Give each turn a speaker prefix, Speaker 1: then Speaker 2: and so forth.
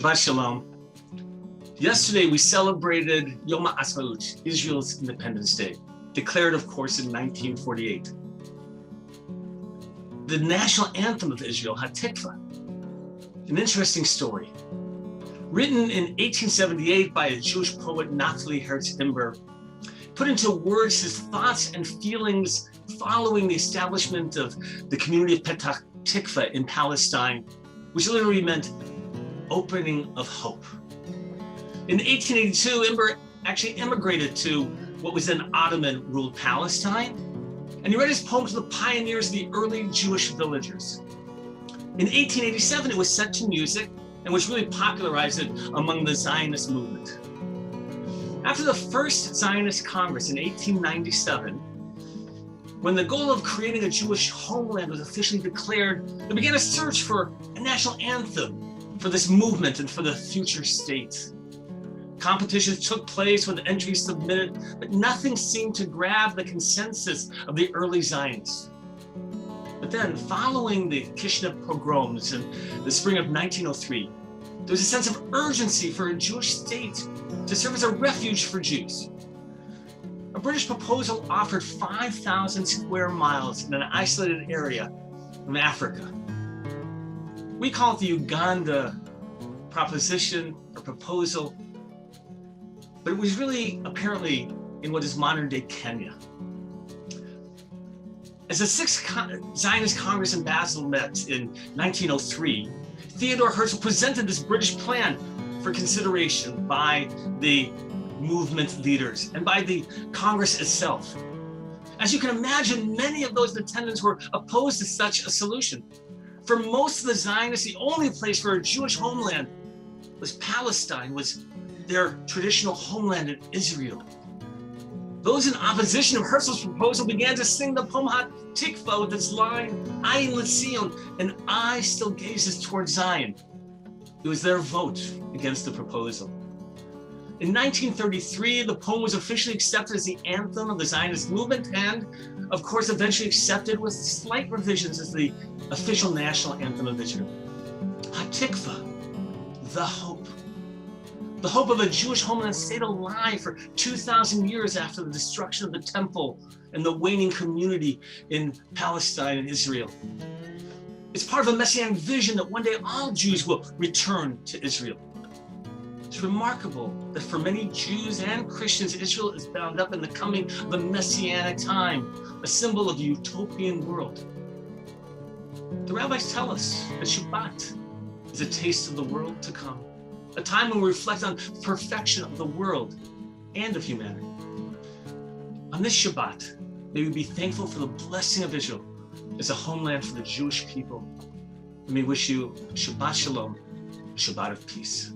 Speaker 1: Shabbat Shalom. Yesterday we celebrated Yom HaAtzmaut, Israel's Independence Day, declared, of course, in 1948. The national anthem of Israel, Hatikva, an interesting story. Written in 1878 by a Jewish poet, Naftali Herz Imber, put into words his thoughts and feelings following the establishment of the community of Petach Tikva in Palestine, which literally meant opening of hope. In 1882, Imber actually immigrated to what was then Ottoman-ruled Palestine, and he read his poem to the pioneers of the early Jewish villagers. In 1887, it was set to music and was really popularized among the Zionist movement. After the first Zionist Congress in 1897, when the goal of creating a Jewish homeland was officially declared, they began a search for a national anthem for this movement and for the future state. Competitions took place with entries submitted, but nothing seemed to grab the consensus of the early Zionists. But then, following the Kishinev pogroms in the spring of 1903, there was a sense of urgency for a Jewish state to serve as a refuge for Jews. A British proposal offered 5,000 square miles in an isolated area in Africa. We call it the Uganda proposition or proposal, but it was really apparently in what is modern-day Kenya. As the Sixth Zionist Congress in Basel met in 1903, Theodore Herzl presented this British plan for consideration by the movement leaders and by the Congress itself. As you can imagine, many of those in attendance were opposed to such a solution. For most of the Zionists, the only place for a Jewish homeland was Palestine, was their traditional homeland in Israel. Those in opposition of Herzl's proposal began to sing the poem Hatikva with its line, Ayin L'Tzion, and eye still gazes toward Zion. It was their vote against the proposal. In 1933, the poem was officially accepted as the anthem of the Zionist movement and, of course, eventually accepted with slight revisions as the official national anthem of Israel. Hatikva, the hope. The hope of a Jewish homeland stayed alive for 2,000 years after the destruction of the temple and the waning community in Palestine and Israel. It's part of a messianic vision that one day all Jews will return to Israel. It's remarkable that for many Jews and Christians, Israel is bound up in the coming of a messianic time, a symbol of the utopian world. The rabbis tell us that Shabbat is a taste of the world to come, a time when we reflect on the perfection of the world and of humanity. On this Shabbat, may we be thankful for the blessing of Israel as a homeland for the Jewish people. And may we wish you Shabbat Shalom, a Shabbat of peace.